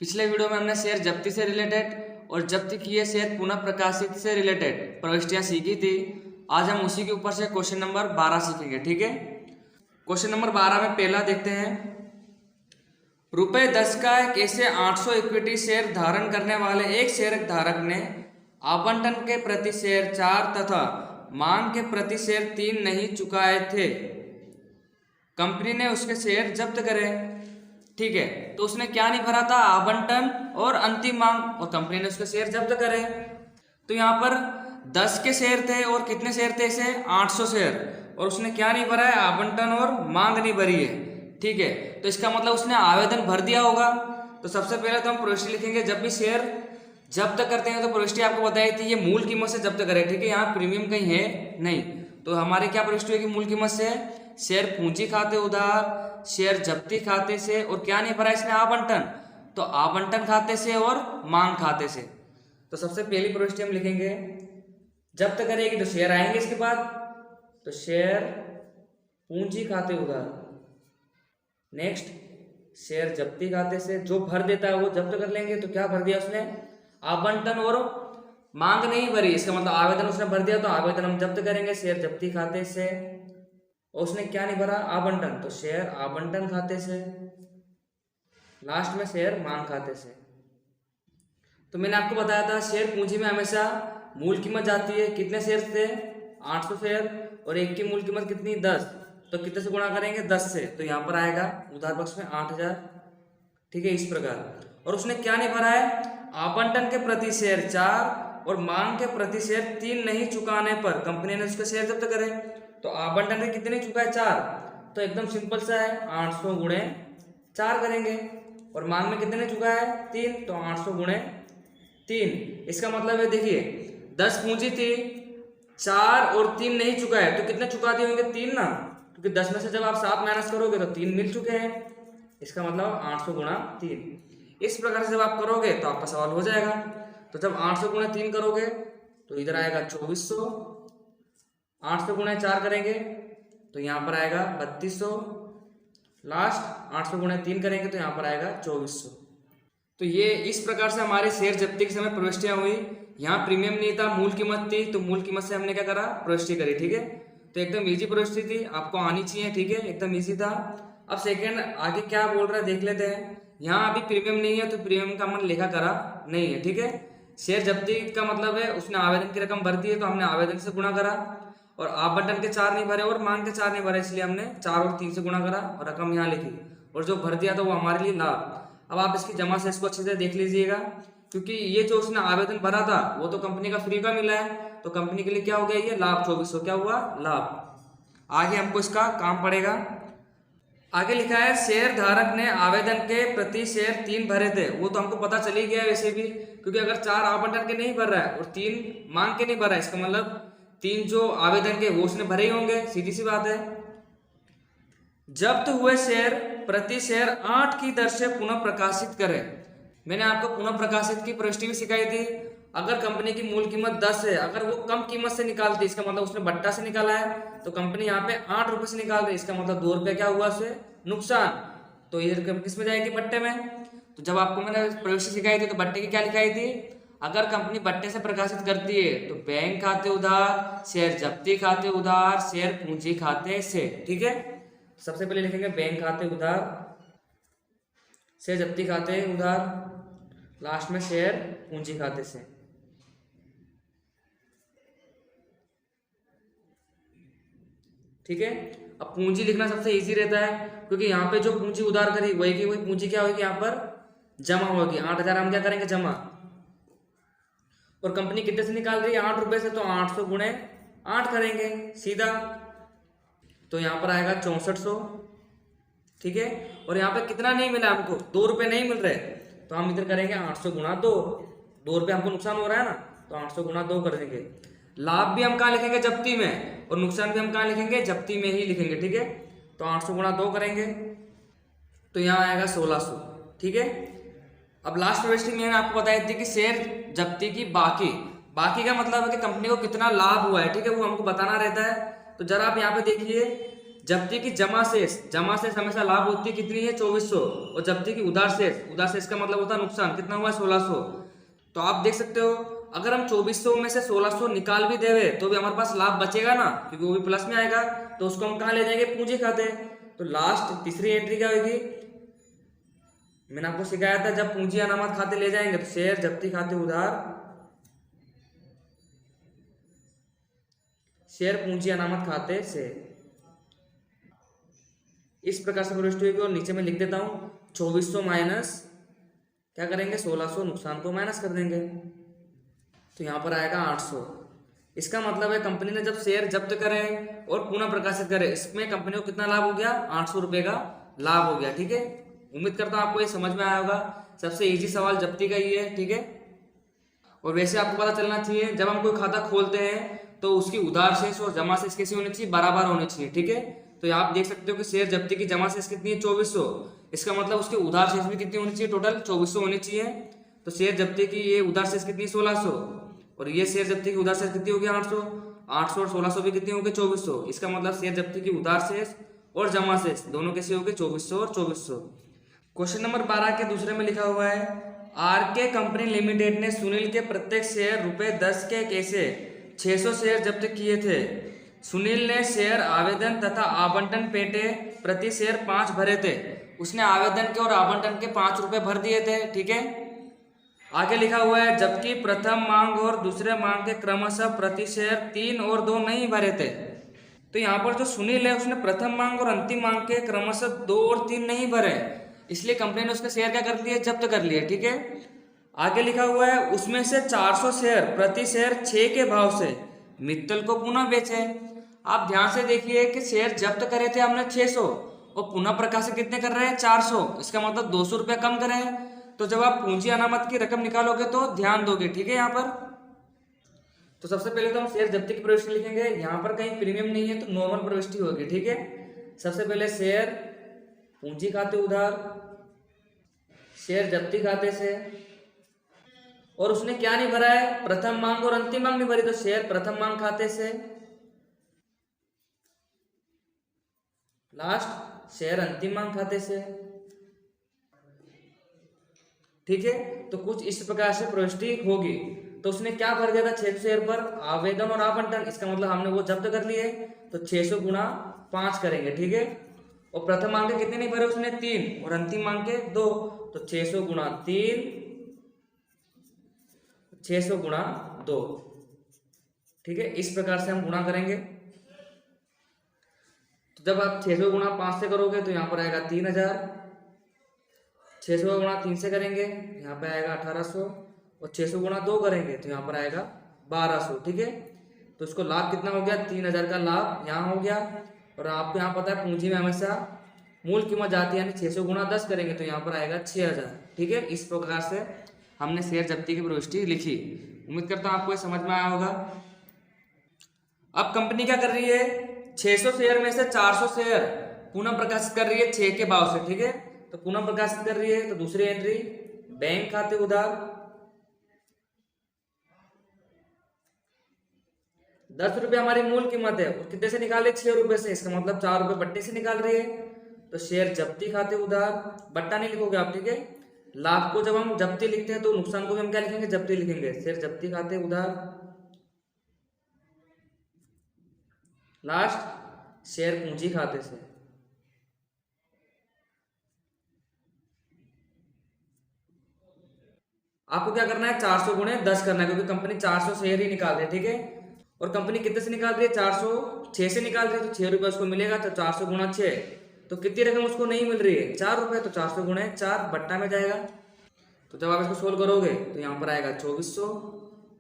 पिछले वीडियो में हमने शेयर जब्ती से रिलेटेड और जब्त किए शेयर पुनः प्रकाशित से रिलेटेड प्रविष्टियां सीखी थी। आज हम उसी के ऊपर से क्वेश्चन नंबर 12 सीखेंगे। ठीक है, क्वेश्चन नंबर 12 में पहला देखते हैं। ₹10 का एक ऐसे 800 इक्विटी शेयर धारण करने वाले एक शेयर धारक ने आवंटन के प्रति शेयर 4 तथा मांग के प्रति शेयर 3 नहीं चुकाए थे। कंपनी ने उसके शेयर जब्त करे। ठीक है, तो उसने क्या नहीं भरा था? आवंटन और अंतिम मांग, और कंपनी ने उसके शेयर जब्त करे। तो यहाँ पर 10 के शेयर थे और कितने शेयर थे? इसे 800 शेयर, और उसने क्या नहीं भरा है? आवंटन और मांग नहीं भरी है। ठीक है, तो इसका मतलब उसने आवेदन भर दिया होगा। तो सबसे पहले तो हम प्रविष्टि लिखेंगे। जब भी शेयर जब्त करते हैं तो प्रविष्टि आपको बताई थी ये मूल कीमत से जब्त करें। ठीक है, यहाँ प्रीमियम कहीं है नहीं, तो हमारे क्या प्रविष्टि होगी? मूल कीमत से। शेयर पूंजी खाते उधार, शेयर जब्ती खाते से, और क्या नहीं भरा इसने? आवंटन, तो आवंटन खाते से और मांग खाते से। तो सबसे पहली प्रविष्टि हम लिखेंगे जब्त करेगी तो शेयर आएंगे इसके बाद, तो शेयर पूंजी खाते उधार। नेक्स्ट शेयर जब्ती खाते से, जो भर देता है वो जब्त कर लेंगे। तो क्या भर दिया उसने? आवंटन और मांग नहीं भरी, इसका मतलब आवेदन उसने भर दिया तो आवेदन हम जब्त करेंगे शेयर जब्ती खाते से। और उसने क्या नहीं भरा? आवंटन, तो शेयर आवंटन खाते से। लास्ट में शेयर मांग खाते से। तो मैंने आपको बताया था शेयर पूंजी में हमेशा मूल कीमत जाती है। कितने शेयर थे? 800 शेयर, और एक की मूल कीमत कितनी? 10, तो कितने से गुणा करेंगे? 10 से, तो यहाँ पर आएगा उधार पक्ष में 8000। ठीक है, इस प्रकार। और उसने क्या नहीं भरा है? आवंटन के प्रति शेयर 4 और मांग के प्रति शेयर 3 नहीं चुकाने पर कंपनी ने उसके शेयर जब्त करे। तो आवंटन के कितने चुका है? 4, तो एकदम सिंपल सा है, 800 गुणे 4 करेंगे। और मांग में कितने चुका है? 3, तो 800 गुणे 3। इसका मतलब है, देखिए 10 पूंजी थी, 4 और 3 नहीं चुका है, तो कितने चुका दिए होंगे? 3 ना, क्योंकि 10 में से जब आप 7 माइनस करोगे तो 3 मिल चुके हैं। इसका मतलब 800 गुणा 3। इस प्रकार से जब आप करोगे तो आपका सवाल हो जाएगा। तो जब 800 गुणा 3 करोगे तो इधर आएगा 2400, 800 गुणा 4 करेंगे तो यहाँ पर आएगा 3200, लास्ट 800 गुणा 3 करेंगे तो यहाँ पर आएगा 2400। तो ये इस प्रकार से हमारे शेयर जब्ती के समय प्रविष्टियां हुई। यहाँ प्रीमियम नहीं था, मूल कीमत थी, तो मूल कीमत से हमने क्या करा? प्रविष्टि करी। ठीक है, तो एकदम इजी प्रविष्टि थी, आपको आनी चाहिए। ठीक है, एकदम इजी था। अब सेकेंड आगे क्या बोल रहा है देख लेते हैं। यहाँ अभी प्रीमियम नहीं है तो प्रीमियम का मन लेखा करा नहीं है। ठीक है, शेयर जब्ती का मतलब है उसने आवेदन की रकम भर दी है तो हमने आवेदन से गुणा करा, और आवंटन के 4 नहीं भरे और मांग के 4 नहीं भरे, इसलिए हमने 4 और 3 से गुणा करा और रकम यहाँ लिखी, और जो भर दिया था वो हमारे लिए लाभ। अब आप इसकी जमा से इसको अच्छे से देख लीजिएगा, क्योंकि ये जो उसने आवेदन भरा था वो तो कंपनी का फ्री का मिला है, तो कंपनी के लिए क्या हो गया? ये लाभ 2400 क्या हुआ? लाभ। आगे हमको इसका काम पड़ेगा। आगे लिखा है शेयर धारक ने आवेदन के प्रति शेयर 3 भरे थे। वो तो हमको पता चल ही गया वैसे भी, क्योंकि अगर 4 आवंटन के नहीं भर रहा है और 3 मांग के नहीं भर रहा है, इसका मतलब 3 जो आवेदन के वो उसने भरे ही होंगे, सीधी सी बात है। जब्त हुए शेयर प्रति शेयर 8 की दर से पुनः प्रकाशित करें। मैंने आपको पुनः प्रकाशित की प्रविष्टि भी सिखाई थी। अगर कंपनी की मूल कीमत 10 है, अगर वो कम कीमत से निकालती, इसका मतलब उसने बट्टा से निकाला है, तो कंपनी यहाँ पे 8 रुपए से निकाल रही, इसका मतलब 2 रुपये क्या हुआ उसे? नुकसान। तो ये किस में जाएगी? बट्टे में। तो जब आपको मैंने प्रविष्टि सिखाई थी तो बट्टे की क्या लिखाई थी? अगर कंपनी बट्टे से प्रकाशित करती है तो बैंक खाते उधार, शेयर जब्ती खाते उधार, शेयर पूंजी खाते से। ठीक है, सबसे पहले लिखेंगे बैंक खाते उधार, शेयर जब्ती खाते उधार, लास्ट में शेयर पूंजी खाते से। ठीक है, अब पूंजी लिखना सबसे इजी रहता है, क्योंकि यहाँ पे जो पूंजी उधार करी वही की वही पूंजी क्या होगी? यहाँ पर जमा होगी। 8000 हम क्या करेंगे? जमा। और कंपनी कितने से निकाल रही है? 8 रुपए से, तो 800 गुणे 8 करेंगे सीधा, तो यहाँ पर आएगा 6400। ठीक है, और यहाँ पे कितना नहीं मिला हमको? 2 रुपये नहीं मिल रहे, तो हम इधर करेंगे 800 गुणा 2। 2 रुपये हमको नुकसान हो रहा है ना, तो 800 गुणा 2 कर देंगे। लाभ भी हम कहाँ लिखेंगे? जब्ती में, और नुकसान भी हम कहाँ लिखेंगे? जब्ती में ही लिखेंगे। ठीक है, तो 800 गुणा 2 करेंगे तो यहाँ आएगा 1600। ठीक है, अब लास्ट प्रविष्टि मैंने आपको बताई थी कि शेयर जब्ती की बाकी। बाकी का मतलब है कि कंपनी को कितना लाभ हुआ है। ठीक है, वो हमको बताना रहता है। तो जरा आप यहाँ पे देखिए, जब्ती की जमा शेष हमेशा लाभ होती है कितनी है 2400, और जब्ती की उधार शेष का मतलब होता है नुकसान, कितना हुआ 1600। तो आप देख सकते हो अगर हम 2400 में से 1600 निकाल भी देवे तो भी हमारे पास लाभ बचेगा ना, क्योंकि वो भी प्लस में आएगा, तो उसको हम कहाँ ले जाएंगे पूंजी खाते। तो लास्ट तीसरी एंट्री क्या होगी, मैंने आपको सिखाया था जब पूंजी अनामत खाते ले जाएंगे तो शेयर जब्ती खाते उधार, शेयर पूंजी अनामत खाते से, इस प्रकार से प्रविष्टि होगी। और नीचे में लिख देता हूं 2400 माइनस क्या करेंगे 1600, नुकसान को माइनस कर देंगे, तो यहाँ पर आएगा 800। इसका मतलब है कंपनी ने जब शेयर जब्त करे और पुनः प्रकाशित करे, इसमें कंपनी को कितना लाभ हो गया 800 रुपये का लाभ हो गया। ठीक है, उम्मीद करता हूँ आपको ये समझ में आया होगा। सबसे इजी सवाल जब्ती का ही है। ठीक है, और वैसे आपको पता चलना चाहिए जब हम कोई खाता खोलते हैं तो उसकी उधार शेष और जमा शेष कैसी होनी चाहिए, बराबर होनी चाहिए। ठीक है, तो आप देख सकते हो कि शेयर जब्ती की जमा शेष कितनी है 2400, इसका मतलब उसकी उधार शेष भी कितनी होनी चाहिए, टोटल 2400 होनी चाहिए। तो शेयर जब्ती की ये उधार शेष कितनी 1600, और ये शेयर जब्ती की उधार शेष कितनी होगी 800 और 1600 भी कितनी होगी 2400। इसका मतलब शेयर जब्ती की उधार शेष और जमा शेष दोनों कैसे होगी 2400 और 2400। क्वेश्चन नंबर 12 के दूसरे में लिखा हुआ है आरके कंपनी लिमिटेड ने सुनील के प्रत्येक शेयर ₹10 के कैसे 600 शेयर जब्त किए थे। सुनील ने शेयर आवेदन तथा आवंटन पेटे प्रति शेयर 5 भरे थे। उसने आवेदन के और आवंटन के 5 रुपए भर दिए थे। ठीक है, आगे लिखा हुआ है जबकि प्रथम मांग और दूसरे मांग के क्रमशः प्रति शेयर 3 और 2 नहीं भरे थे। तो यहाँ पर जो सुनील है उसने प्रथम मांग और अंतिम मांग के क्रमशः 2 और 3 नहीं भरे, इसलिए कंपनी ने उसके शेयर क्या कर लिए, जब्त कर लिए। ठीक है, आगे लिखा हुआ है उसमें से 400 शेयर प्रति शेयर 6 के भाव से मित्तल को पुनः बेचे। आप ध्यान से देखिए कि शेयर जब्त करे थे हमने 600 और पुनः प्रकाशित कितने कर रहे हैं 400, इसका मतलब 200 रुपये कम करे हैं। तो जब आप पूंजी अनामत की रकम निकालोगे तो ध्यान दोगे। ठीक है, यहाँ पर तो सबसे पहले तो हम शेयर जब्ती की प्रविष्टि लिखेंगे। यहाँ पर कहीं प्रीमियम नहीं है तो नॉर्मल प्रविष्टि होगी। ठीक है, सबसे पहले शेयर पूंजी खाते उधार, शेयर जब्ती खाते से, और उसने क्या नहीं भरा है, प्रथम मांग और अंतिम मांग नहीं भरी, तो शेयर प्रथम मांग खाते से, लास्ट शेयर अंतिम मांग खाते से। ठीक है, तो कुछ इस प्रकार से प्रविष्टि होगी। तो उसने क्या भर दिया था 600 शेयर पर, आवेदन और आवंटन, इसका मतलब हमने वो जब्त कर लिए, तो 600 गुणा 5 करेंगे। ठीक है, और प्रथम मांग के कितने नहीं भरे उसने 3 और अंतिम मांग के 2, तो 600 गुणा 3, 600 गुणा 2। ठीक है, इस प्रकार से हम गुणा करेंगे। तो जब आप 600 गुणा 5 से करोगे तो यहाँ पर आएगा 3000, 600 गुणा 3 से करेंगे यहाँ पर आएगा 1800, और 600 गुणा 2 करेंगे तो यहाँ पर आएगा 1200। ठीक है, तो इसको लाभ कितना हो गया 3000 का लाभ यहाँ हो गया। और आपको यहाँ पता है पूंजी में हमेशा मूल कीमत जाती है, यानी 600 गुणा 10 करेंगे तो यहाँ पर आएगा 6000। ठीक है, इस प्रकार से हमने शेयर जब्ती की प्रविष्टि लिखी। उम्मीद करता हूँ आपको ये समझ में आया होगा। अब कंपनी क्या कर रही है, 600 शेयर में से 400 शेयर पुनः प्रकाशित कर रही है 6 के भाव से। ठीक है, तो पुनः प्रकाशित कर रही है, तो दूसरी एंट्री बैंक खाते उधार 10 रुपये हमारी मूल कीमत है, और कितने से निकाल रही है 6 रुपये से, इसका मतलब 4 रुपये बट्टे से निकाल रही है। तो शेयर जब्ती खाते उधार, बट्टा नहीं लिखोगे आप। ठीक है, लाभ को जब हम जब्ती लिखते हैं तो नुकसान को भी हम क्या लिखेंगे, जब्ती लिखेंगे। शेयर जब्ती खाते उधार, लास्ट शेयर पूंजी खाते से। आपको क्या करना है 400 गुणे 10 करना है, क्योंकि कंपनी 400 शेयर ही निकाल रही है। ठीक है, और कंपनी कितने से निकाल रही है 406 से निकाल रही है, तो 6 रुपये उसको मिलेगा। तो 400 गुणा 6, तो कितनी रकम उसको नहीं मिल रही है 4 रुपये, तो 400 गुणे 4 बट्टा में जाएगा। तो जब आप इसको सोल्व करोगे तो यहाँ पर आएगा 2400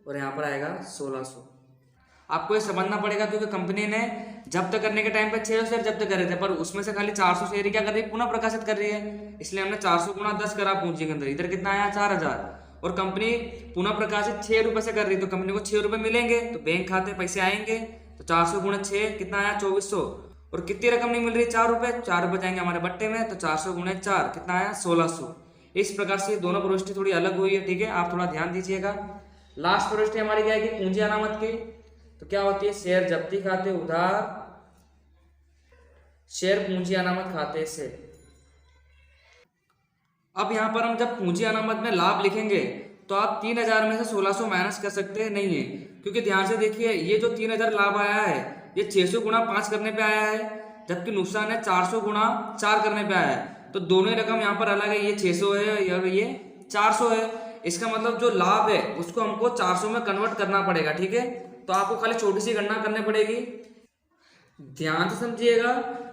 और यहाँ पर आएगा 1600। आपको ये समझना पड़ेगा क्योंकि कंपनी ने जब्त करने के टाइम पे 600 शेयर जब्त करे थे, पर उसमें से खाली 400 शेयर ही क्या कर रही है, पुनः प्रकाशित कर रही है। इसलिए हमने 400 गुणा 10 करा पूंजी के अंदर, इधर कितना आया 4000, और कंपनी पुनः प्रकाशित 6 रुपये से कर रही, तो कंपनी को 6 रुपये मिलेंगे, तो बैंक खाते पैसे आएंगे। तो 400 गुणा 6 कितना आया 2400, और कितनी रकम नहीं मिल रही 4 रुपये, 4 रुपये जाएंगे हमारे बट्टे में, तो 400 गुणे 4 कितना आया 1600। इस प्रकार से दोनों प्रविष्टि थोड़ी अलग हुई है। ठीक है, आप थोड़ा ध्यान दीजिएगा। लास्ट प्रविष्टि हमारी क्या है, पूंजी अनामत की। तो क्या होती है, शेयर जब्ती खाते उधार, शेयर पूंजी अनामत खाते से। अब यहाँ पर हम जब पूंजी अनामत में लाभ लिखेंगे तो आप 3000 में से 1600 माइनस कर सकते नहीं है, क्योंकि ध्यान से देखिए ये जो 3000 लाभ आया है ये 600 गुणा 5 करने पे आया है, जबकि नुकसान है 400 गुणा 4 करने पे आया है। तो दोनों ही रकम यहाँ पर अलग है, ये 600 है और ये 400 है। इसका मतलब जो लाभ है उसको हमको 400 में कन्वर्ट करना पड़ेगा, ठीक है। तो आपको खाली छोटी सी गणना करनी पड़ेगी, ध्यान से समझिएगा,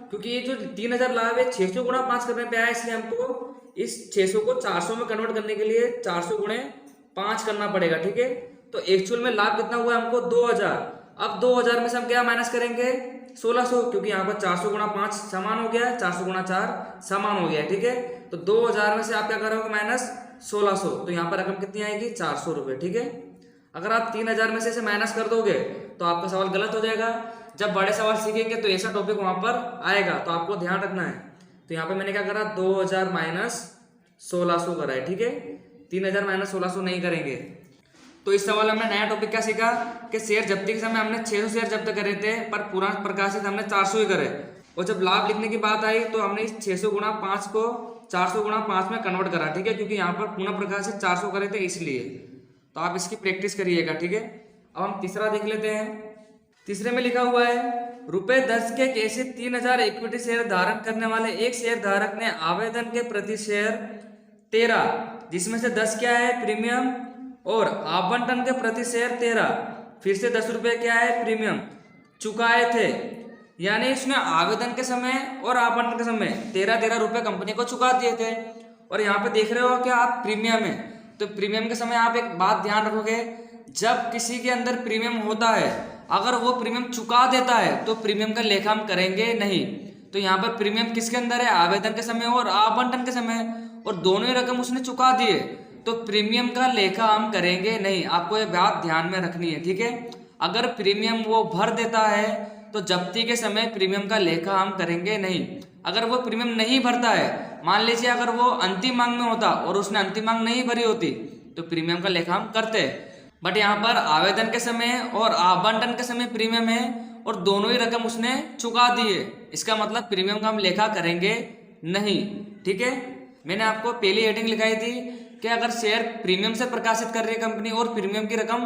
क्योंकि ये जो 3000 लाभ है 600 गुणा 5 करने पे आया, इसलिए हमको इस 600 को 400 में कन्वर्ट करने के लिए 400 गुणे 5 करना पड़ेगा, ठीक है। तो एक्चुअल में लाभ कितना हुआ हमको 2000। अब 2000 में से हम क्या माइनस करेंगे 1600, क्योंकि यहाँ पर 400 गुणा 5 समान हो गया है, 400 गुणा 4 समान हो गया है, ठीक है। तो 2000 में से आप क्या करोगे माइनस 1600, तो यहाँ पर रकम कितनी आएगी 400 रुपये, ठीक है। अगर आप 3000 में से इसे माइनस कर दोगे तो आपका सवाल गलत हो जाएगा। जब बड़े सवाल सीखेंगे तो ऐसा टॉपिक वहां पर आएगा, तो आपको ध्यान रखना है। तो यहाँ पे मैंने क्या करा 2000 माइनस 1600 करा है, ठीक है। 3000 माइनस 1600 नहीं करेंगे। तो इस सवाल में हमने नया टॉपिक क्या सीखा कि शेयर जब्ती के समय हमने 600 शेयर जब्त करे थे, पर पुनः प्रकाशित हमने 400 ही करे। और जब लाभ लिखने की बात आई तो हमने इस 600 गुणा 5 को 400 गुणा 5 में कन्वर्ट करा, ठीक है, क्योंकि यहाँ पर पुनः प्रकाशित 400 करे थे इसलिए। तो आप इसकी प्रैक्टिस करिएगा, ठीक है। अब हम तीसरा देख लेते हैं। तीसरे में लिखा हुआ है ₹10 के ऐसे 3000 इक्विटी शेयर धारण करने वाले एक शेयर धारक ने आवेदन के प्रति शेयर 13, जिसमें से 10 क्या है प्रीमियम, और आवंटन के प्रति शेयर 13, फिर से 10 रुपये क्या है प्रीमियम चुकाए थे। यानी इसने आवेदन के समय और आवंटन के समय 13-13 रुपये कंपनी को चुका दिए थे। और यहाँ पे देख रहे हो कि आप प्रीमियम है, तो प्रीमियम के समय आप एक बात ध्यान रखोगे, जब किसी के अंदर प्रीमियम होता है अगर वो प्रीमियम चुका देता है तो प्रीमियम का लेखा हम करेंगे नहीं। तो यहाँ पर प्रीमियम किसके अंदर है आवेदन के समय और आवंटन के समय, और दोनों ही रकम उसने चुका दिए, तो प्रीमियम का लेखा हम करेंगे नहीं। आपको ये बात ध्यान में रखनी है, ठीक है। अगर प्रीमियम वो भर देता है तो जब्ती के समय प्रीमियम का लेखा हम करेंगे नहीं। अगर वो प्रीमियम नहीं भरता है, मान लीजिए अगर वो अंतिम मांग में होता और उसने अंतिम मांग नहीं भरी होती तो प्रीमियम का लेखा हम करते। बट यहाँ पर आवेदन के समय और आवंटन के समय प्रीमियम है और दोनों ही रकम उसने चुका दी है, इसका मतलब प्रीमियम का हम लेखा करेंगे नहीं, ठीक है। मैंने आपको पहली हेडिंग लिखाई थी कि अगर शेयर प्रीमियम से प्रकाशित कर रही है कंपनी और प्रीमियम की रकम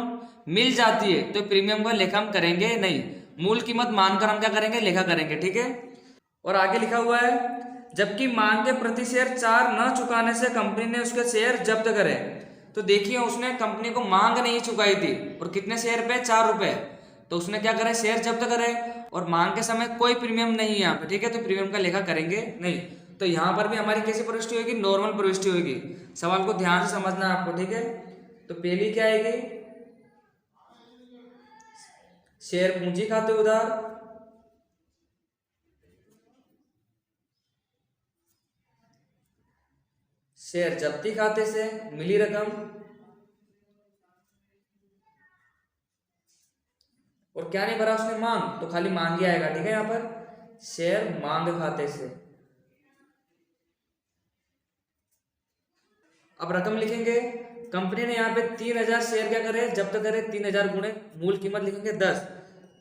मिल जाती है तो प्रीमियम का लेखा हम करेंगे नहीं, मूल कीमत मानकर हम क्या करेंगे लेखा करेंगे, ठीक है। और आगे लिखा हुआ है जबकि मांग के प्रति शेयर 4 न चुकाने से कंपनी ने उसके शेयर जब्त करे। तो देखिए उसने कंपनी को मांग नहीं चुकाई थी और कितने शेयर पे 4 रुपए, तो उसने क्या करे शेयर जब्त करे, और मांग के समय कोई प्रीमियम नहीं है यहाँ पे, ठीक है, तो प्रीमियम का लेखा करेंगे नहीं। तो यहाँ पर भी हमारी कैसी प्रविष्टि होगी नॉर्मल प्रविष्टि होगी। सवाल को ध्यान से समझना है आपको, ठीक है। तो पहली क्या आएगी शेयर पूंजी खाते उधार, शेयर जब्ती खाते से मिली रकम, और क्या नहीं भरा उसने मांग, तो खाली मांग ही आएगा, ठीक है। यहाँ पर शेयर मांग खाते से। अब रकम लिखेंगे, कंपनी ने यहाँ पे 3000 शेयर क्या करे जब्त करे, 3000 गुणे मूल कीमत लिखेंगे 10,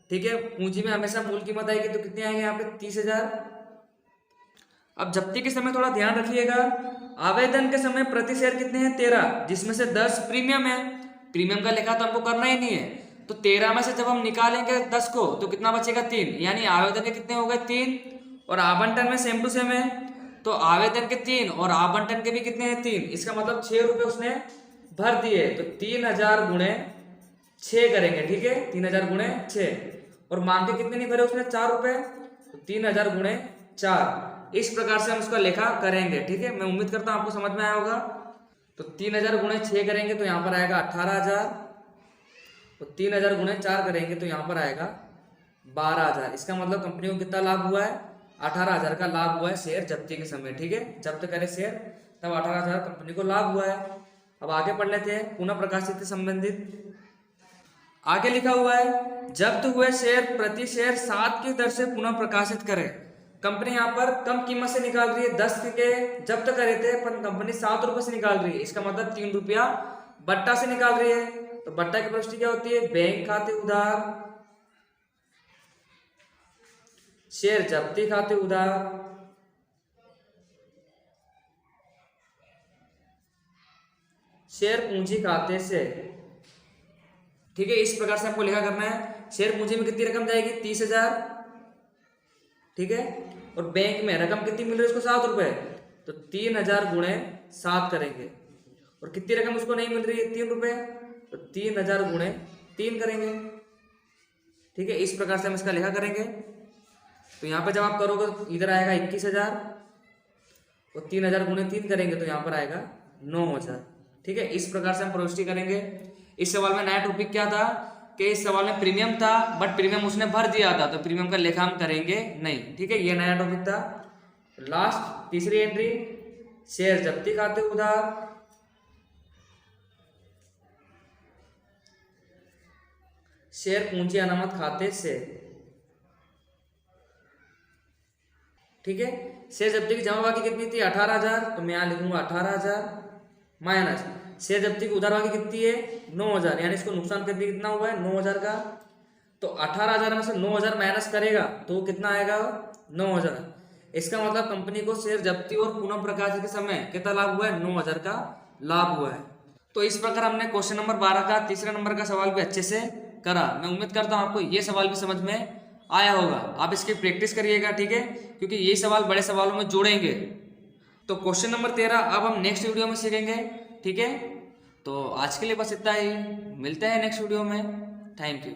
ठीक है। पूंजी में हमेशा मूल कीमत आएगी तो कितनी आएंगे यहाँ पे 30,000। अब जब्ती के समय थोड़ा ध्यान रखिएगा, आवेदन के समय प्रति शेयर कितने हैं 13, जिसमें से 10 प्रीमियम है। प्रीमियम का लेखा तो हमको करना ही नहीं है, तो 13 में से जब हम निकालेंगे 10 को तो कितना बचेगा 3, यानी आवेदन के कितने हो गए 3, और आवंटन में सेम टू सेम है, तो आवेदन के 3 और आवंटन के भी कितने हैं 3, इसका मतलब 6 रुपए उसने भर दिए। तो 3000 गुणे 6 करेंगे, ठीक है, 3000 गुणे 6, और मांग के कितने नहीं भरे उसने 4 रुपए, तो 3000 गुणे 4, इस प्रकार से हम उसका लेखा करेंगे, ठीक है। मैं उम्मीद करता हूं आपको समझ में आया होगा। तो 3000 गुणे 6 करेंगे तो यहाँ पर आएगा 18,000, और 3000 गुणे 4 करेंगे तो यहाँ पर आएगा 12,000। इसका मतलब कंपनी को कितना लाभ हुआ है 18,000 का लाभ हुआ है शेयर जब्ती के समय, ठीक है। जब्त करे शेयर तब 18,000 कंपनी को लाभ हुआ है। अब आगे पढ़ लेते हैं पुनः प्रकाशित से संबंधित। आगे लिखा हुआ है जब्त हुए शेयर प्रति शेयर 7 की दर से पुनः प्रकाशित करें। कंपनी यहाँ पर कम कीमत से निकाल रही है, 10 के जब्त करे थे पर कंपनी 7 रुपए से निकाल रही है, इसका मतलब 3 रुपया बट्टा से निकाल रही है। तो बट्टा की प्रविष्टि क्या होती है बैंक खाते उधार शेयर जब्ती खाते उधार शेयर पूंजी खाते से। ठीक है, इस प्रकार से आपको लिखा करना है। शेयर पूंजी में कितनी रकम जाएगी? 30,000। ठीक है, और बैंक में रकम कितनी मिल रही है उसको? 7 रुपए। तो 3,000 गुणे 7 करेंगे। और कितनी रकम उसको नहीं मिल रही है? 3 रुपए। तो 3,000 गुणे 3 करेंगे। ठीक है, इस प्रकार से हम इसका लिखा करेंगे। तो यहाँ पर जब आप करोगे तो इधर आएगा 21,000 और 3,000 गुणे 3 करेंगे तो यहाँ पर आएगा 9,000। ठीक है, इस प्रकार से हम प्रविष्टि करेंगे। इस सवाल में नया टॉपिक क्या था कि इस सवाल में प्रीमियम था, बट प्रीमियम उसने भर दिया था, तो प्रीमियम का लेखा हम करेंगे नहीं। ठीक है, ये नया टॉपिक था। लास्ट तीसरी एंट्री, शेयर जब्ती खाते उधार शेयर पूंजी अनामत खाते से। ठीक है, शेयर जब्ती की जमा बाकी कितनी थी? 18,000। तो मैं यहां लिखूंगा 18,000 माइनस शेयर जब्ती की उधार बाकी कितनी है? 9,000, यानी इसको नुकसान कर दिया कितना हुआ है? 9,000 का। तो 18,000 में से 9,000 माइनस करेगा तो कितना आएगा? 9,000। इसका मतलब कंपनी को शेयर जब्ती और पुनः प्रकाशन के समय कितना लाभ हुआ है? 9,000 का लाभ हुआ है। तो इस प्रकार हमने क्वेश्चन नंबर 12 का तीसरे नंबर का सवाल भी अच्छे से करा। मैं उम्मीद करता हूं आपको ये सवाल भी समझ में आया होगा। आप इसकी प्रैक्टिस करिएगा। ठीक है, क्योंकि ये सवाल बड़े सवालों में जोड़ेंगे। तो क्वेश्चन नंबर 13 अब हम नेक्स्ट वीडियो में सीखेंगे। ठीक है, तो आज के लिए बस इतना ही। मिलते हैं नेक्स्ट वीडियो में। Thank you.